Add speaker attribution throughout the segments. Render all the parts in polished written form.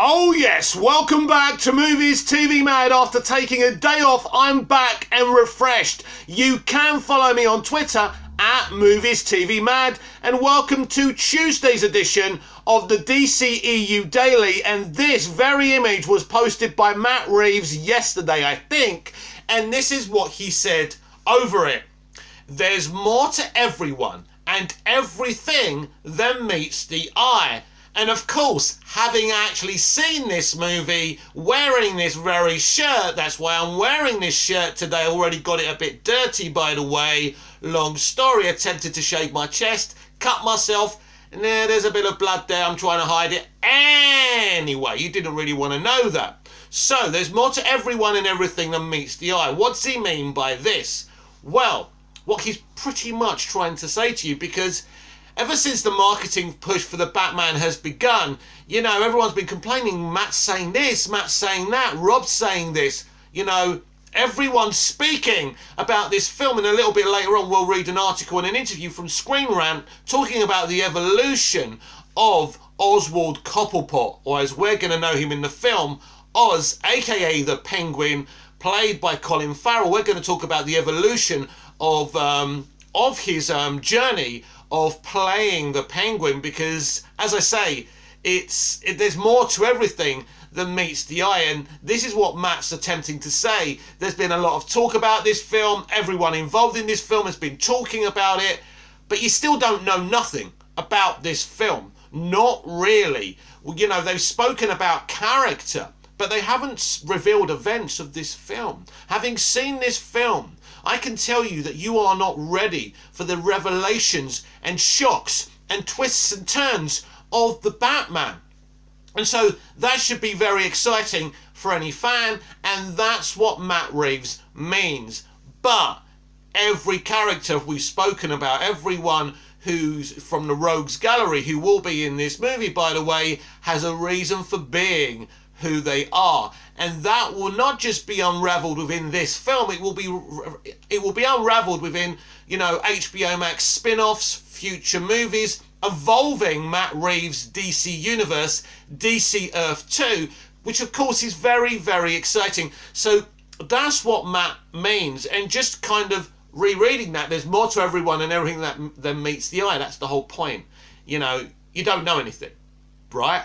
Speaker 1: Oh yes, welcome back to Movies TV Mad. After taking a day off, I'm back and refreshed. You can follow me on Twitter at Movies TV Mad, and welcome to Tuesday's edition of the DCEU Daily. And this very image was posted by Matt Reeves yesterday, I think, and this is what he said over it. There's more to everyone and everything than meets the eye. And of course, having actually seen this movie, wearing this very shirt, that's why I'm wearing this shirt today. I already got it a bit dirty, by the way. Long story, attempted to shave my chest, cut myself, and there's a bit of blood there. I'm trying to hide it. Anyway, you didn't really want to know that. So, there's more to everyone and everything than meets the eye. What's he mean by this? Well, what he's pretty much trying to say to you, because ever since the marketing push for the Batman has begun, you know, everyone's been complaining, Matt's saying this, Matt's saying that, Rob's saying this, you know, everyone's speaking about this film, and a little bit later on we'll read an article and an interview from Screen Rant talking about the evolution of Oswald Cobblepot, or as we're going to know him in the film, Oz, aka the Penguin, played by Colin Farrell. We're going to talk about the evolution of his journey of playing the Penguin, because, as I say, there's more to everything than meets the eye, and this is what Matt's attempting to say. There's been a lot of talk about this film, everyone involved in this film has been talking about it, but you still don't know nothing about this film. Not really. You know, they've spoken about character, but they haven't revealed events of this film. Having seen this film, I can tell you that you are not ready for the revelations and shocks and twists and turns of the Batman. And so that should be very exciting for any fan, and that's what Matt Reeves means. But every character we've spoken about, everyone who's from the Rogues Gallery, who will be in this movie, by the way, has a reason for being who they are, and that will not just be unraveled within this film. It will be unraveled within, you know, HBO Max spin-offs, future movies, evolving Matt Reeves' DC universe, DC Earth 2, which of course is very, very exciting. So that's what Matt means, and just kind of rereading that, there's more to everyone and everything that meets the eye. That's the whole point. You know, you don't know anything, right?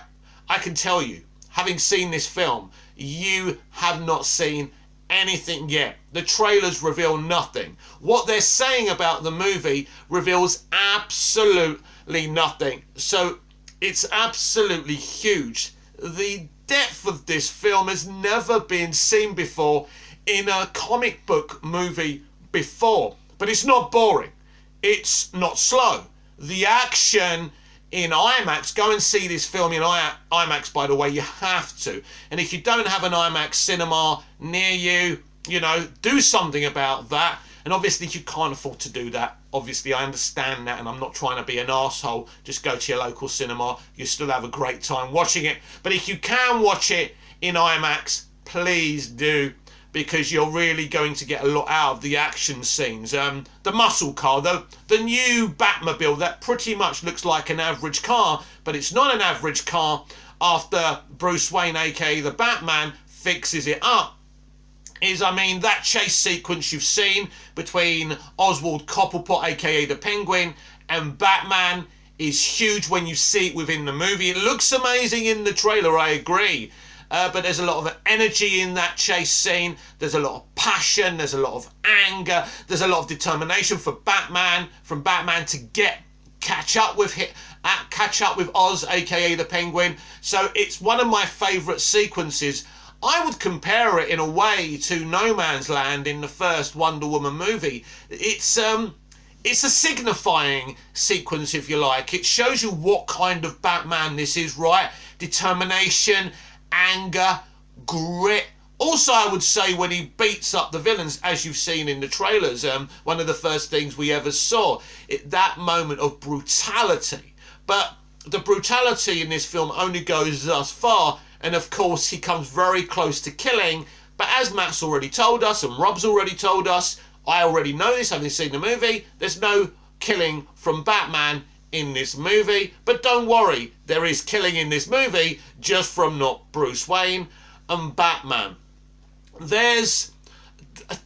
Speaker 1: I can tell you, having seen this film, you have not seen anything yet. The trailers reveal nothing. What they're saying about the movie reveals absolutely nothing. So it's absolutely huge. The depth of this film has never been seen before in a comic book movie before. But it's not boring. It's not slow. The action in IMAX, go and see this film in IMAX, by the way, you have to. And if you don't have an IMAX cinema near you, you know, do something about that. And obviously, if you can't afford to do that, obviously I understand that, and I'm not trying to be an arsehole, just go to your local cinema, you still have a great time watching it. But if you can watch it in IMAX, please do, because you're really going to get a lot out of the action scenes. The muscle car, the new Batmobile, that pretty much looks like an average car, but it's not an average car after Bruce Wayne, aka the Batman, fixes it up. That chase sequence you've seen between Oswald Cobblepot, aka the Penguin, and Batman is huge when you see it within the movie. It looks amazing in the trailer, I agree. But there's a lot of energy in that chase scene. There's a lot of passion. There's a lot of anger. There's a lot of determination from Batman to catch up with Oz, aka the Penguin. So it's one of my favourite sequences. I would compare it in a way to No Man's Land in the first Wonder Woman movie. It's a signifying sequence, if you like. It shows you what kind of Batman this is, right? Determination, anger, grit. Also, I would say when he beats up the villains, as you've seen in the trailers, one of the first things we ever saw, that moment of brutality. But the brutality in this film only goes thus far, and of course he comes very close to killing. But as Matt's already told us, and Rob's already told us, I already know this, having seen the movie, there's no killing from Batman in this movie, but don't worry, there is killing in this movie, just from not Bruce Wayne and Batman. This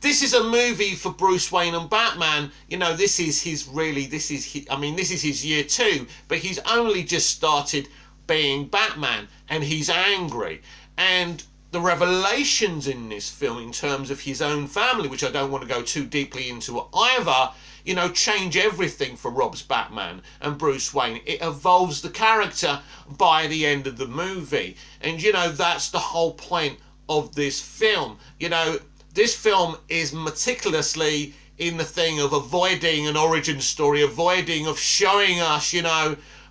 Speaker 1: is a movie for Bruce Wayne and Batman. This is his year 2, but he's only just started being Batman, and he's angry. And the revelations in this film in terms of his own family, which I don't want to go too deeply into either, change everything for Rob's Batman and Bruce Wayne. It evolves the character by the end of the movie. And, that's the whole point of this film. This film is meticulously in the thing of avoiding an origin story, avoiding of showing us,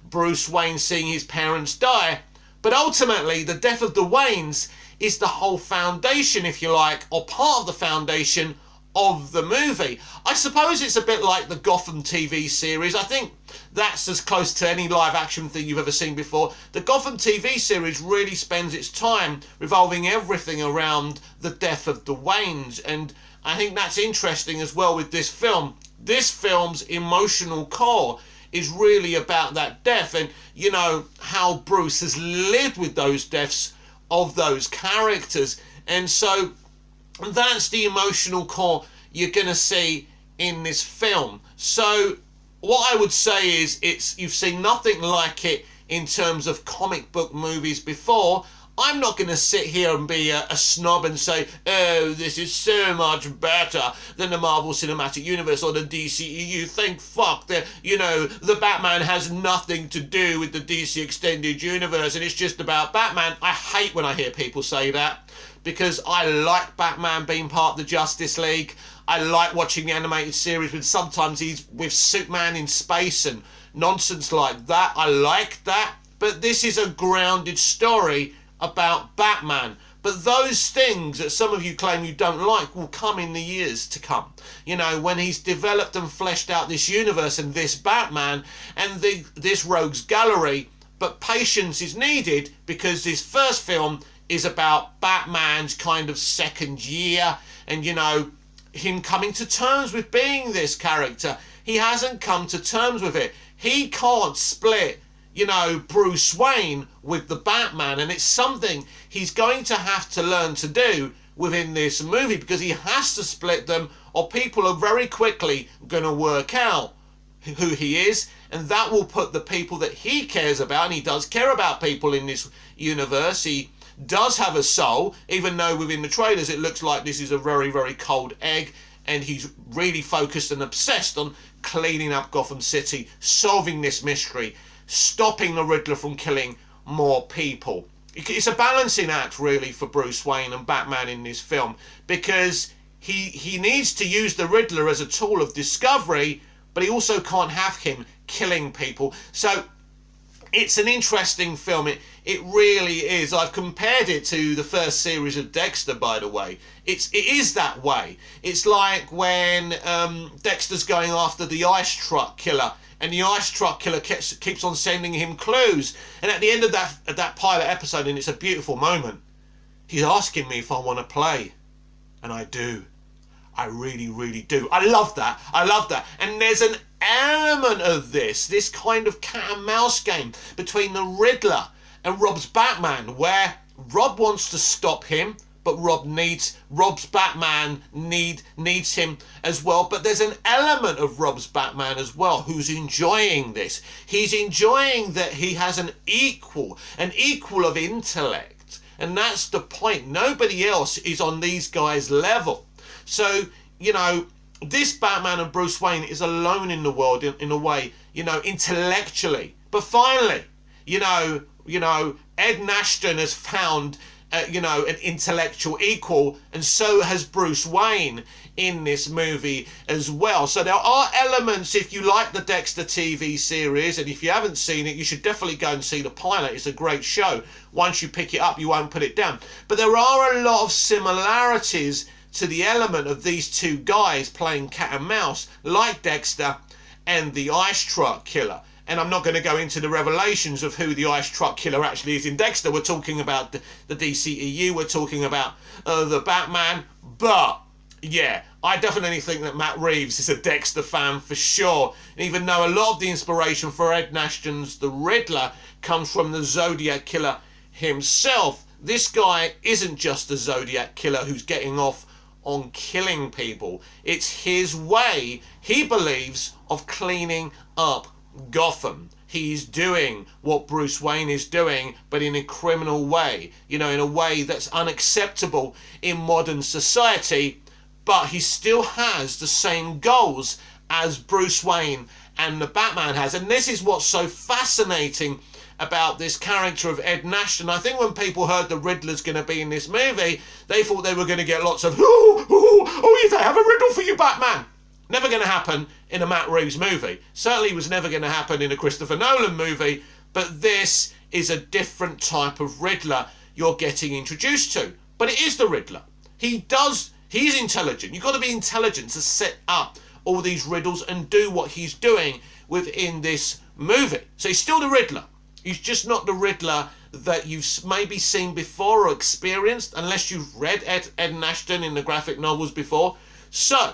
Speaker 1: Bruce Wayne seeing his parents die. But ultimately, the death of the Waynes is the whole foundation, if you like, or part of the foundation of the movie. I suppose it's a bit like the Gotham TV series. I think that's as close to any live action thing you've ever seen before. The Gotham TV series really spends its time revolving everything around the death of the Waynes, and I think that's interesting as well with this film. This film's emotional core is really about that death, and how Bruce has lived with those deaths of those characters. And so that's the emotional core you're going to see in this film. So what I would say is you've seen nothing like it in terms of comic book movies before. I'm not going to sit here and be a snob and say, oh, this is so much better than the Marvel Cinematic Universe or the DCEU. Thank fuck that, the Batman has nothing to do with the DC Extended Universe and it's just about Batman. I hate when I hear people say that, because I like Batman being part of the Justice League. I like watching the animated series when sometimes he's with Superman in space and nonsense like that. I like that. But this is a grounded story about Batman. But those things that some of you claim you don't like will come in the years to come. When he's developed and fleshed out this universe and this Batman and this rogues gallery. But patience is needed, because this first film is about Batman's kind of second year and, him coming to terms with being this character. He hasn't come to terms with it. He can't split Bruce Wayne with the Batman, and it's something he's going to have to learn to do within this movie, because he has to split them or people are very quickly going to work out who he is, and that will put the people that he cares about, and he does care about people in this universe. He does have a soul, even though within the trailers it looks like this is a very, very cold egg, and he's really focused and obsessed on cleaning up Gotham City, solving this mystery, stopping the Riddler from killing more people. It's a balancing act really for Bruce Wayne and Batman in this film, because he needs to use the Riddler as a tool of discovery, but he also can't have him killing people. So it's an interesting film. It really is. I've compared it to the first series of Dexter, by the way. It is that way. It's like when Dexter's going after the ice truck killer, and the ice truck killer keeps on sending him clues. And at the end of that pilot episode, and it's a beautiful moment, he's asking me if I want to play. And I do. I really, really do. I love that. I love that. And there's an element of this kind of cat and mouse game between the Riddler and Rob's Batman, where Rob wants to stop him, but Rob's Batman needs him as well. But there's an element of Rob's Batman as well who's enjoying this. He's enjoying that he has an equal of intellect. And that's the point. Nobody else is on these guys' level. So, this Batman and Bruce Wayne is alone in the world in a way, intellectually. But finally, Ed Nashton has found an intellectual equal, and so has Bruce Wayne in this movie as well. So there are elements, if you like the Dexter TV series, and if you haven't seen it, you should definitely go and see the pilot. It's a great show. Once you pick it up, you won't put it down. But there are a lot of similarities to the element of these two guys playing cat and mouse, like Dexter and the ice truck killer. And I'm not going to go into the revelations of who the ice truck killer actually is in Dexter. We're talking about the DCEU. We're talking about the Batman. But, yeah, I definitely think that Matt Reeves is a Dexter fan for sure. And even though a lot of the inspiration for Ed Nashton's The Riddler comes from the Zodiac Killer himself, this guy isn't just a Zodiac Killer who's getting off on killing people. It's his way, he believes, of cleaning up Gotham. He's doing what Bruce Wayne is doing, but in a criminal way, in a way that's unacceptable in modern society, but he still has the same goals as Bruce Wayne and the Batman has. And this is what's so fascinating about this character of Ed Nashton. I think when people heard the Riddler's going to be in this movie, they thought they were going to get lots of, if they have a riddle for you, Batman. Never going to happen in a Matt Reeves movie. Certainly was never going to happen in a Christopher Nolan movie, but this is a different type of Riddler you're getting introduced to. But it is the Riddler. He's intelligent. You've got to be intelligent to set up all these riddles and do what he's doing within this movie. So he's still the Riddler. He's just not the Riddler that you've maybe seen before or experienced, unless you've read Ed Nashton in the graphic novels before. So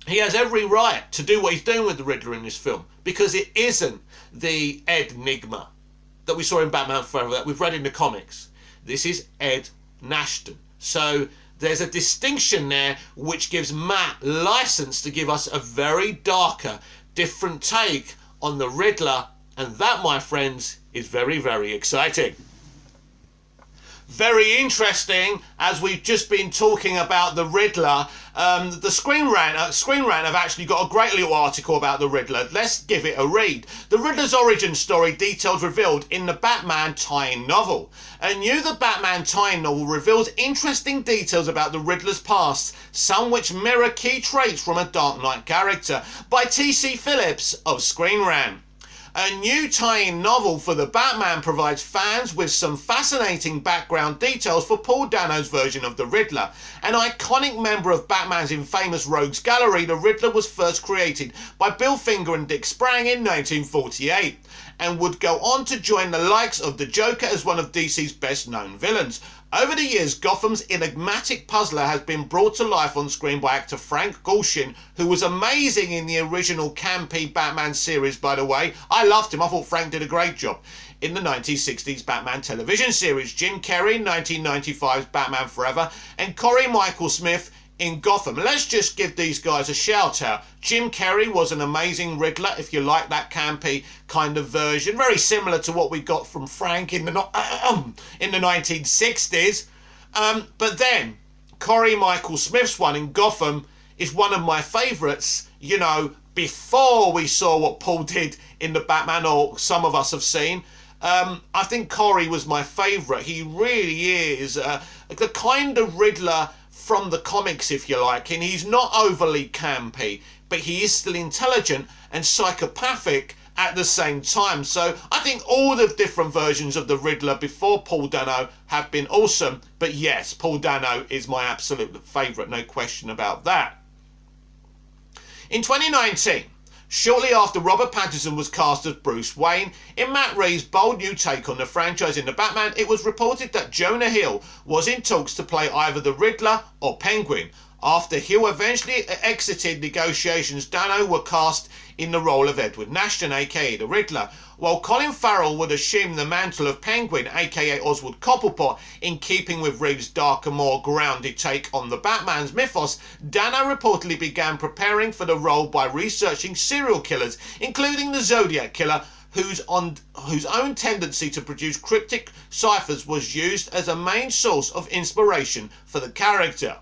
Speaker 1: he has every right to do what he's doing with the Riddler in this film, because it isn't the Ed Nigma that we saw in Batman Forever that we've read in the comics. This is Ed Nashton. So there's a distinction there which gives Matt license to give us a very darker, different take on the Riddler, and that, my friends, is very, very exciting. Very interesting, as we've just been talking about the Riddler. The Screen Rant have actually got a great little article about the Riddler. Let's give it a read. The Riddler's origin story details revealed in the Batman tie-in novel. A new The Batman tie-in novel reveals interesting details about the Riddler's past, some which mirror key traits from a Dark Knight character, by T.C. Phillips of Screen Rant. A new tie-in novel for the Batman provides fans with some fascinating background details for Paul Dano's version of the Riddler. An iconic member of Batman's infamous Rogues Gallery, the Riddler was first created by Bill Finger and Dick Sprang in 1948, and would go on to join the likes of the Joker as one of DC's best-known villains. Over the years, Gotham's enigmatic puzzler has been brought to life on screen by actor Frank Gorshin, who was amazing in the original campy Batman series, by the way. I loved him. I thought Frank did a great job. In the 1960s Batman television series, Jim Carrey, 1995's Batman Forever, and Corey Michael Smith in Gotham. Let's just give these guys a shout out. Jim Carrey was an amazing Riddler, if you like that campy kind of version, very similar to what we got from Frank in the 1960s. But then Corey Michael Smith's one in Gotham is one of my favourites, before we saw what Paul did in the Batman, or some of us have seen. I think Corey was my favourite. He really is the kind of Riddler from the comics, if you like, and he's not overly campy, but he is still intelligent and psychopathic at the same time. So I think all the different versions of the Riddler before Paul Dano have been awesome, but yes, Paul Dano is my absolute favourite, no question about that. In 2019, shortly after Robert Pattinson was cast as Bruce Wayne, in Matt Reeves' bold new take on the franchise in The Batman, it was reported that Jonah Hill was in talks to play either the Riddler or Penguin. After Hill eventually exited negotiations, Dano were cast in the role of Edward Nashton, aka the Riddler, while Colin Farrell would assume the mantle of Penguin, aka Oswald Cobblepot, in keeping with Reeves' darker, more grounded take on the Batman's mythos. Dano reportedly began preparing for the role by researching serial killers, including the Zodiac Killer, whose own tendency to produce cryptic ciphers was used as a main source of inspiration for the character.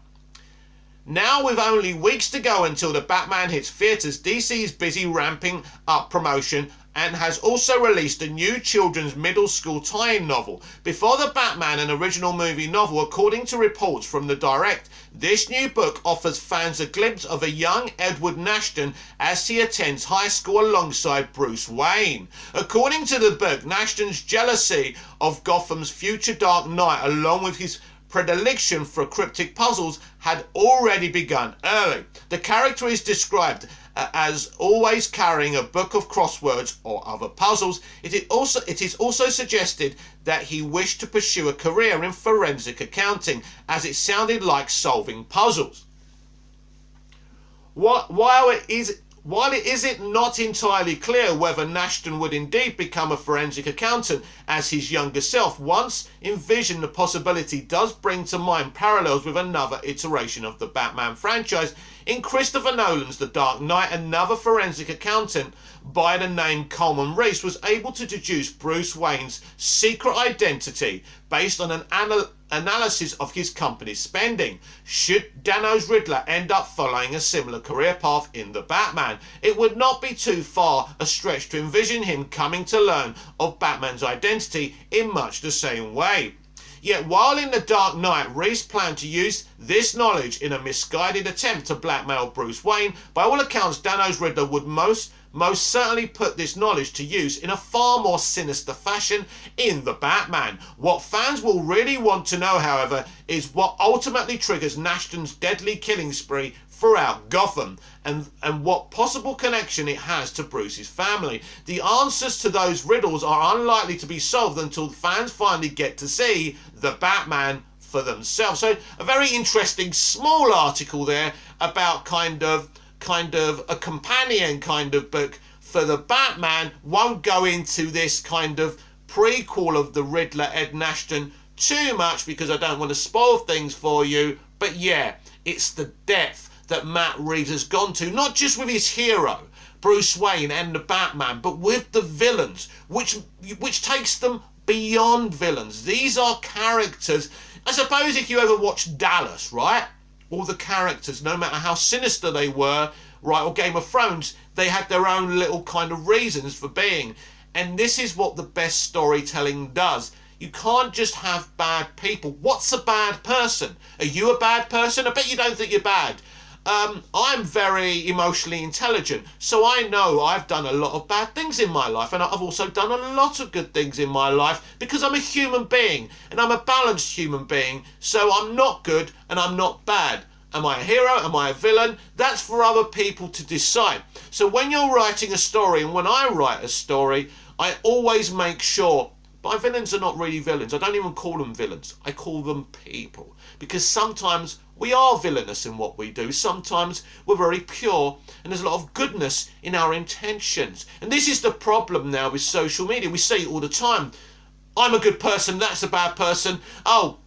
Speaker 1: Now, with only weeks to go until the Batman hits theatres, DC is busy ramping up promotion and has also released a new children's middle school tie-in novel. Before the Batman, an original movie novel, according to reports from the Direct, this new book offers fans a glimpse of a young Edward Nashton as he attends high school alongside Bruce Wayne. According to the book, Nashton's jealousy of Gotham's future Dark Knight, along with his predilection for cryptic puzzles, had already begun early. The character is described as always carrying a book of crosswords or other puzzles. It is also suggested that he wished to pursue a career in forensic accounting, as it sounded like solving puzzles. While it isn't not entirely clear whether Nashton would indeed become a forensic accountant as his younger self once envisioned, the possibility does bring to mind parallels with another iteration of the Batman franchise. In Christopher Nolan's The Dark Knight, another forensic accountant by the name Colin Farrell was able to deduce Bruce Wayne's secret identity based on an analysis of his company's spending. Should Dano's Riddler end up following a similar career path in the Batman, it would not be too far a stretch to envision him coming to learn of Batman's identity in much the same way. Yet while in The Dark Knight, Reese planned to use this knowledge in a misguided attempt to blackmail Bruce Wayne, by all accounts Dano's Riddler would most certainly put this knowledge to use in a far more sinister fashion in the Batman. What fans will really want to know, however, is what ultimately triggers Nashton's deadly killing spree throughout Gotham, and what possible connection it has to Bruce's family. The answers to those riddles are unlikely to be solved until fans finally get to see the Batman for themselves. So a very interesting small article there about kind of a companion kind of book for the Batman. Won't go into this kind of prequel of the Riddler Ed Nashton too much because I don't want to spoil things for you, but yeah, it's the depth that Matt Reeves has gone to, not just with his hero Bruce Wayne and the Batman, but with the villains, which takes them beyond villains. These are characters. I suppose if you ever watched Dallas, right, all the characters, no matter how sinister they were, right, or Game of Thrones, they had their own little kind of reasons for being. And this is what the best storytelling does. You can't just have bad people. What's a bad person? Are you a bad person? I bet you don't think you're bad. I'm very emotionally intelligent, so I know I've done a lot of bad things in my life, and I've also done a lot of good things in my life because I'm a human being, and I'm a balanced human being, so I'm not good and I'm not bad. Am I a hero? Am I a villain? That's for other people to decide. So when you're writing a story, and when I write a story, I always make sure my villains are not really villains. I don't even call them villains. I call them people. Because sometimes we are villainous in what we do. Sometimes we're very pure and there's a lot of goodness in our intentions. And this is the problem now with social media. We say it all the time. I'm a good person, that's a bad person. Oh,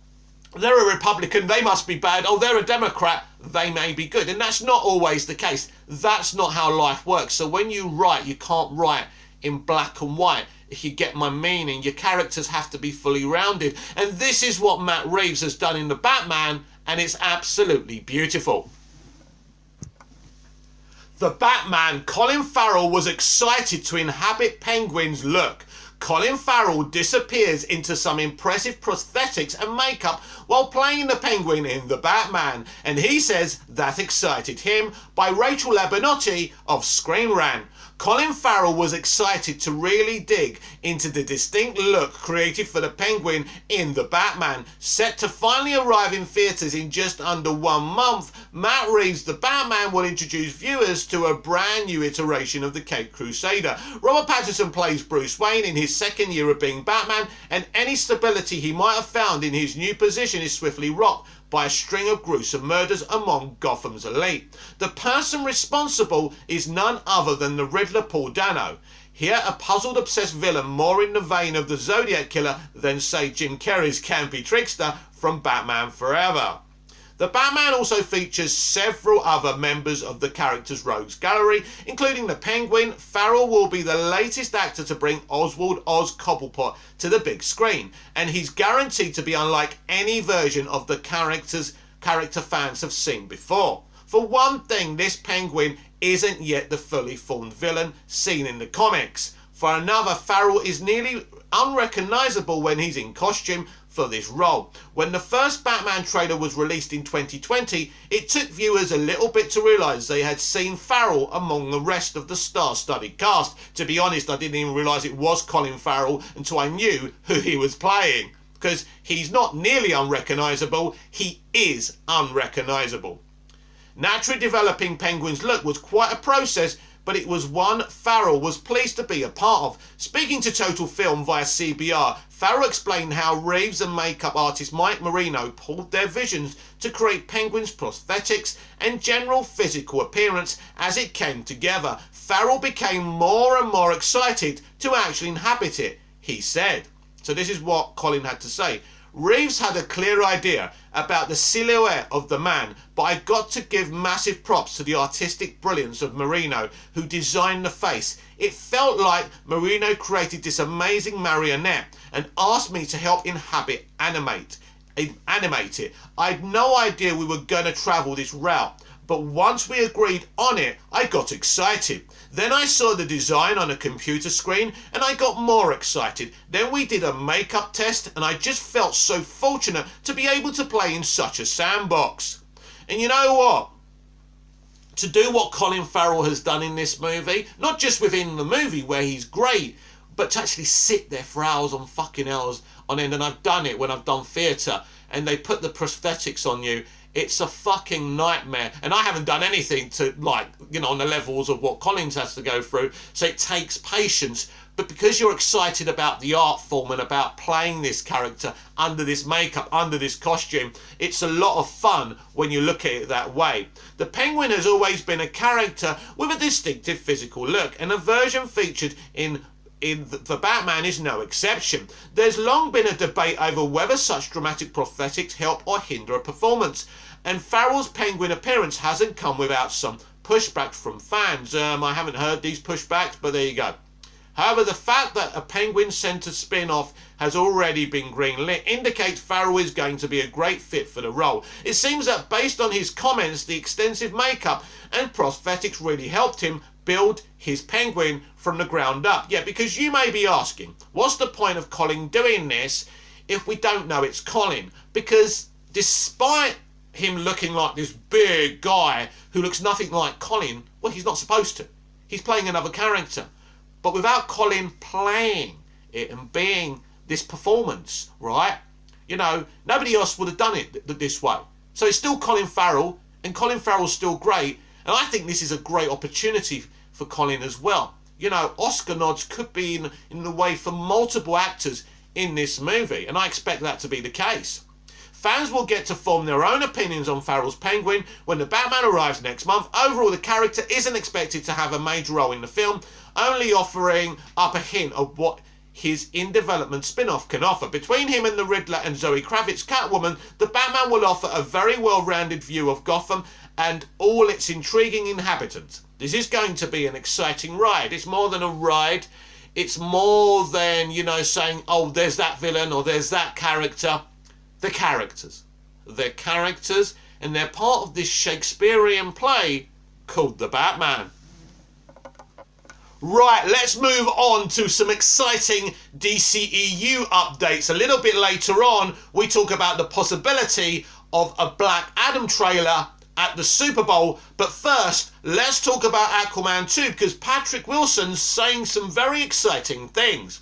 Speaker 1: they're a Republican, they must be bad. Oh, they're a Democrat, they may be good. And that's not always the case. That's not how life works. So when you write, you can't write in black and white. If you get my meaning, your characters have to be fully rounded. And this is what Matt Reeves has done in the Batman, and it's absolutely beautiful. The Batman, Colin Farrell was excited to inhabit Penguin's look. Colin Farrell disappears into some impressive prosthetics and makeup while playing the Penguin in The Batman, and he says that excited him. By Rachel Labonte of Screen Rant. Colin Farrell was excited to really dig into the distinct look created for the Penguin in The Batman. Set to finally arrive in theatres in just under 1 month, Matt Reeves' The Batman will introduce viewers to a brand new iteration of the Caped Crusader. Robert Pattinson plays Bruce Wayne in his second year of being Batman, and any stability he might have found in his new position is swiftly rocked by a string of gruesome murders among Gotham's elite. The person responsible is none other than the Riddler Paul Dano. Here, a puzzled, obsessed villain more in the vein of the Zodiac Killer than, say, Jim Carrey's campy trickster from Batman Forever. The Batman also features several other members of the character's rogues gallery, including the Penguin. Farrell will be the latest actor to bring Oswald Oz Cobblepot to the big screen, and he's guaranteed to be unlike any version of the character fans have seen before. For one thing, this Penguin isn't yet the fully formed villain seen in the comics. For another, Farrell is nearly unrecognisable when he's in costume for this role. When the first Batman trailer was released in 2020, it took viewers a little bit to realise they had seen Farrell among the rest of the star-studded cast. To be honest, I didn't even realise it was Colin Farrell until I knew who he was playing, because he's not nearly unrecognisable, he is unrecognisable. Naturally developing Penguin's look was quite a process, but it was one Farrell was pleased to be a part of. Speaking to Total Film via CBR, Farrell explained how Reeves and makeup artist Mike Marino pulled their visions to create Penguin's prosthetics and general physical appearance as it came together. Farrell became more and more excited to actually inhabit it, he said. So this is what Colin had to say. Reeves had a clear idea about the silhouette of the man, but I got to give massive props to the artistic brilliance of Marino, who designed the face. It felt like Marino created this amazing marionette and asked me to help animate it. I had no idea we were going to travel this route, but once we agreed on it, I got excited. Then I saw the design on a computer screen and I got more excited. Then we did a makeup test and I just felt so fortunate to be able to play in such a sandbox. And you know what? To do what Colin Farrell has done in this movie, not just within the movie where he's great, but to actually sit there for hours on fucking hours on end, and I've done it when I've done theatre, and they put the prosthetics on you. It's a fucking nightmare. And I haven't done anything to, like, you know, on the levels of what Collins has to go through. So it takes patience. But because you're excited about the art form and about playing this character under this makeup, under this costume, it's a lot of fun when you look at it that way. The Penguin has always been a character with a distinctive physical look, and a version featured in the Batman is no exception. There's long been a debate over whether such dramatic prosthetics help or hinder a performance, and Farrell's Penguin appearance hasn't come without some pushback from fans. I haven't heard these pushbacks, but there you go. However, the fact that a Penguin-centered spin-off has already been greenlit indicates Farrell is going to be a great fit for the role. It seems that based on his comments, the extensive makeup and prosthetics really helped him build his Penguin from the ground up. Yeah, because you may be asking, what's the point of Colin doing this if we don't know it's Colin? Because despite him looking like this big guy who looks nothing like Colin, well, he's not supposed to. He's playing another character. But without Colin playing it and being this performance, right, you know, nobody else would have done it this way. So it's still Colin Farrell, and Colin Farrell's still great, and I think this is a great opportunity for Colin as well. You know, Oscar nods could be in the way for multiple actors in this movie, and I expect that to be the case. Fans will get to form their own opinions on Farrell's Penguin when the Batman arrives next month. Overall, the character isn't expected to have a major role in the film, only offering up a hint of what his in-development spin-off can offer. Between him and the Riddler and Zoe Kravitz's Catwoman, the Batman will offer a very well-rounded view of Gotham and all its intriguing inhabitants. This is going to be an exciting ride. It's more than a ride. It's more than, you know, saying, oh, there's that villain or there's that character. The characters. They're characters, and they're part of this Shakespearean play called The Batman. Right, let's move on to some exciting DCEU updates. A little bit later on, we talk about the possibility of a Black Adam trailer at the Super Bowl. But first, let's talk about Aquaman 2, because Patrick Wilson's saying some very exciting things.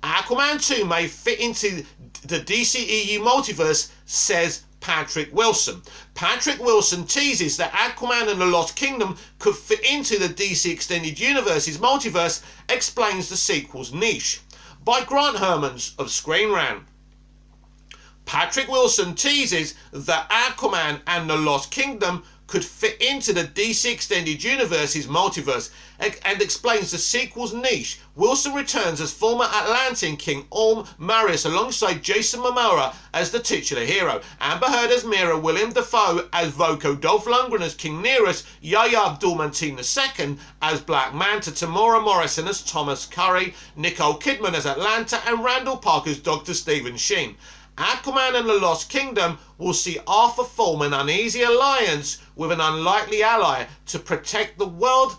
Speaker 1: Aquaman 2 may fit into the DCEU multiverse, says Patrick Wilson. Patrick Wilson teases that Aquaman and the Lost Kingdom could fit into the DC Extended Universe's multiverse, explains the sequel's niche. By Grant Hermans of Screen Rant. Patrick Wilson teases that Aquaman and the Lost Kingdom could fit into the DC Extended Universe's multiverse and explains the sequel's niche. Wilson returns as former Atlantean King Orm Marius alongside Jason Momoa as the titular hero, Amber Heard as Mira, Willem Dafoe as Voko, Dolph Lundgren as King Nereus, Yahya Abdul-Mateen II as Black Manta, Tamora Morrison as Thomas Curry, Nicole Kidman as Atlanta, and Randall Park as Dr. Stephen Sheen. Aquaman and the Lost Kingdom will see Arthur form an uneasy alliance with an unlikely ally to protect the world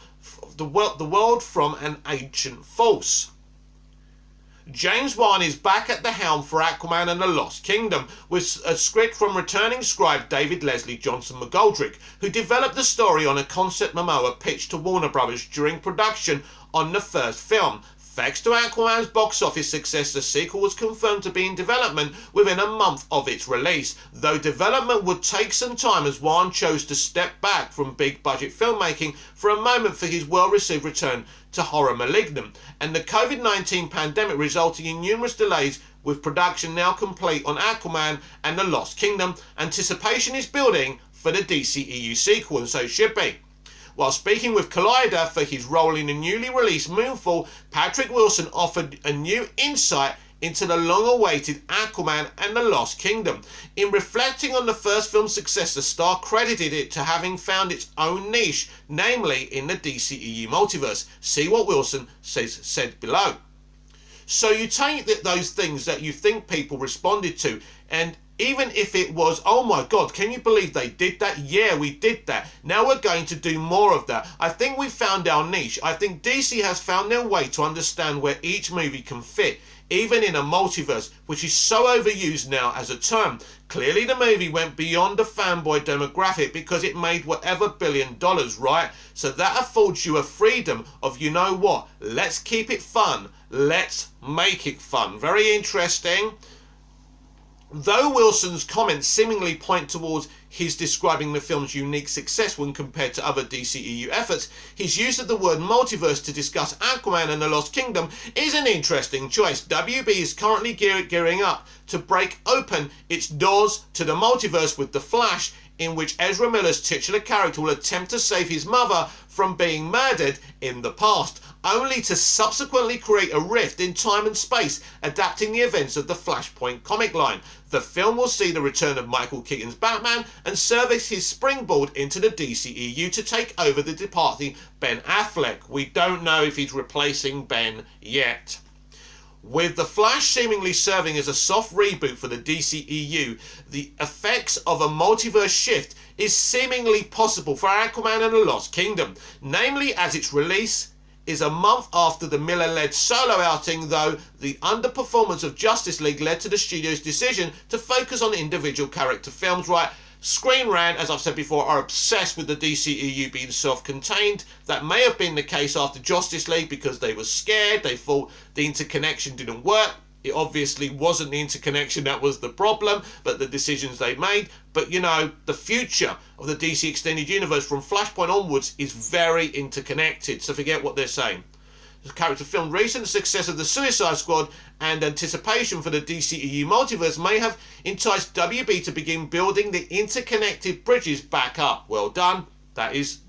Speaker 1: from an ancient force. James Wan is back at the helm for Aquaman and the Lost Kingdom, with a script from returning scribe David Leslie Johnson McGoldrick, who developed the story on a concept Momoa pitched to Warner Brothers during production on the first film. Thanks to Aquaman's box office success, the sequel was confirmed to be in development within a month of its release, though development would take some time as Wan chose to step back from big budget filmmaking for a moment for his well-received return to horror Malignant, and the COVID-19 pandemic resulting in numerous delays, with production now complete on Aquaman and the Lost Kingdom. Anticipation is building for the DCEU sequel, and so it should be. While speaking with Collider for his role in the newly released Moonfall, Patrick Wilson offered a new insight into the long-awaited Aquaman and the Lost Kingdom. In reflecting on the first film's success, the star credited it to having found its own niche, namely in the DCEU multiverse. See what Wilson said below. So you take those things that you think people responded to, and even if it was, oh my God, can you believe they did that? Yeah, we did that. Now we're going to do more of that. I think we found our niche. I think DC has found their way to understand where each movie can fit, even in a multiverse, which is so overused now as a term. Clearly the movie went beyond the fanboy demographic because it made whatever $1 billion, right? So that affords you a freedom of, you know what, let's keep it fun. Let's make it fun. Very interesting. Though Wilson's comments seemingly point towards his describing the film's unique success when compared to other DCEU efforts, his use of the word multiverse to discuss Aquaman and the Lost Kingdom is an interesting choice. WB is currently gearing up to break open its doors to the multiverse with The Flash, in which Ezra Miller's titular character will attempt to save his mother from being murdered in the past, only to subsequently create a rift in time and space, adapting the events of the Flashpoint comic line. The film will see the return of Michael Keaton's Batman and serve as his springboard into the DCEU to take over the departing Ben Affleck. We don't know if he's replacing Ben yet. With The Flash seemingly serving as a soft reboot for the DCEU, the effects of a multiverse shift is seemingly possible for Aquaman and the Lost Kingdom, namely as its release is a month after the Miller-led solo outing, though the underperformance of Justice League led to the studio's decision to focus on individual character films. Right, Screen Rant, as I've said before, are obsessed with the DCEU being self-contained. That may have been the case after Justice League because they were scared, they thought the interconnection didn't work. It obviously wasn't the interconnection that was the problem, but the decisions they made. But you know, the future of the DC Extended Universe from Flashpoint onwards is very interconnected, so forget what they're saying. The character film recent success of the Suicide Squad and anticipation for the DCEU multiverse may have enticed WB to begin building the interconnected bridges back up. Well done. That is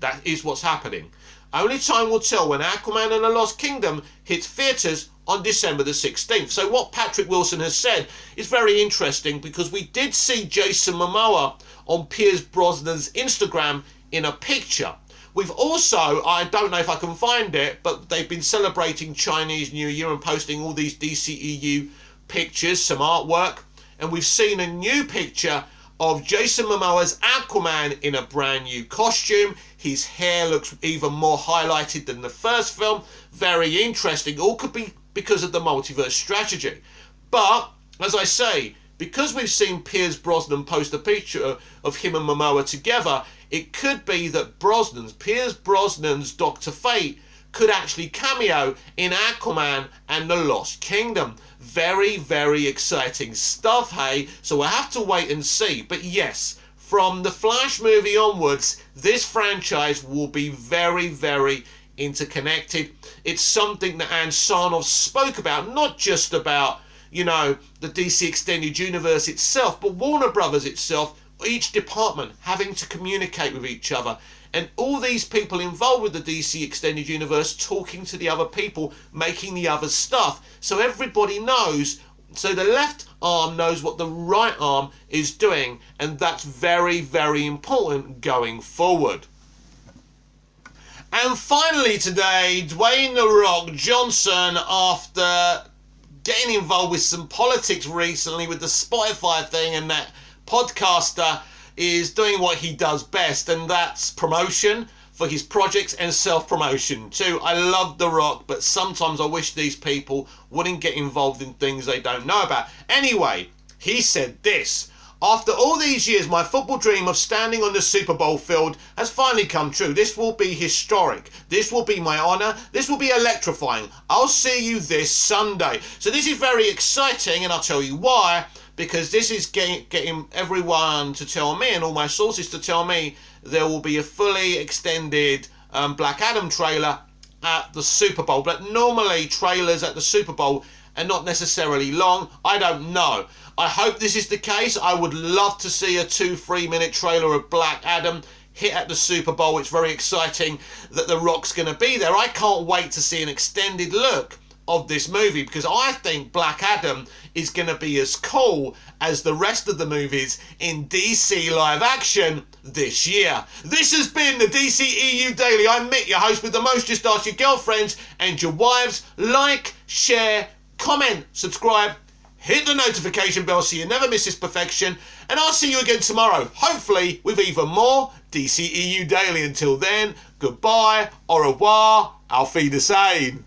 Speaker 1: what's happening. Only time will tell when Aquaman and the Lost Kingdom hits theatres on December the 16th. So what Patrick Wilson has said is very interesting, because we did see Jason Momoa on Pierce Brosnan's Instagram in a picture. We've also, I don't know if I can find it, but they've been celebrating Chinese New Year and posting all these DCEU pictures, some artwork, and we've seen a new picture of Jason Momoa's Aquaman in a brand new costume. His hair looks even more highlighted than the first film. Very interesting. All could be because of the multiverse strategy. But, as I say, because we've seen Pierce Brosnan post a picture of him and Momoa together, it could be that Pierce Brosnan's Dr. Fate could actually cameo in Aquaman and the Lost Kingdom. Very, very exciting stuff, hey? So we'll have to wait and see. But yes, from the Flash movie onwards, this franchise will be very, very interconnected. It's something that Ann Sarnoff spoke about, not just about, you know, the DC Extended Universe itself, but Warner Brothers itself, each department having to communicate with each other. And all these people involved with the DC Extended Universe talking to the other people, making the other stuff. So everybody knows, so the left arm knows what the right arm is doing. And that's very, very important going forward. And finally today, Dwayne "The Rock" Johnson, after getting involved with some politics recently with the Spotify thing, and that podcaster is doing what he does best, and that's promotion for his projects and self-promotion too. I love The Rock, but sometimes I wish these people wouldn't get involved in things they don't know about. Anyway, he said this: After all these years, my football dream of standing on the Super Bowl field has finally come true. This will be historic. This will be my honour. This will be electrifying. I'll see you this Sunday. So this is very exciting, and I'll tell you why. Because this is getting everyone to tell me, and all my sources to tell me, there will be a fully extended Black Adam trailer at the Super Bowl. But normally trailers at the Super Bowl are not necessarily long. I don't know. I hope this is the case. I would love to see a 2-3 minute trailer of Black Adam hit at the Super Bowl. It's very exciting that The Rock's going to be there. I can't wait to see an extended look of this movie, because I think Black Adam is going to be as cool as the rest of the movies in DC live action this year. This has been the DCEU Daily. I'm Mick, your host with the most. Just ask your girlfriends and your wives. Like, share, comment, subscribe, hit the notification bell so you never miss this perfection, and I'll see you again tomorrow, hopefully with even more DCEU Daily. Until then, goodbye, au revoir, auf Wiedersehen.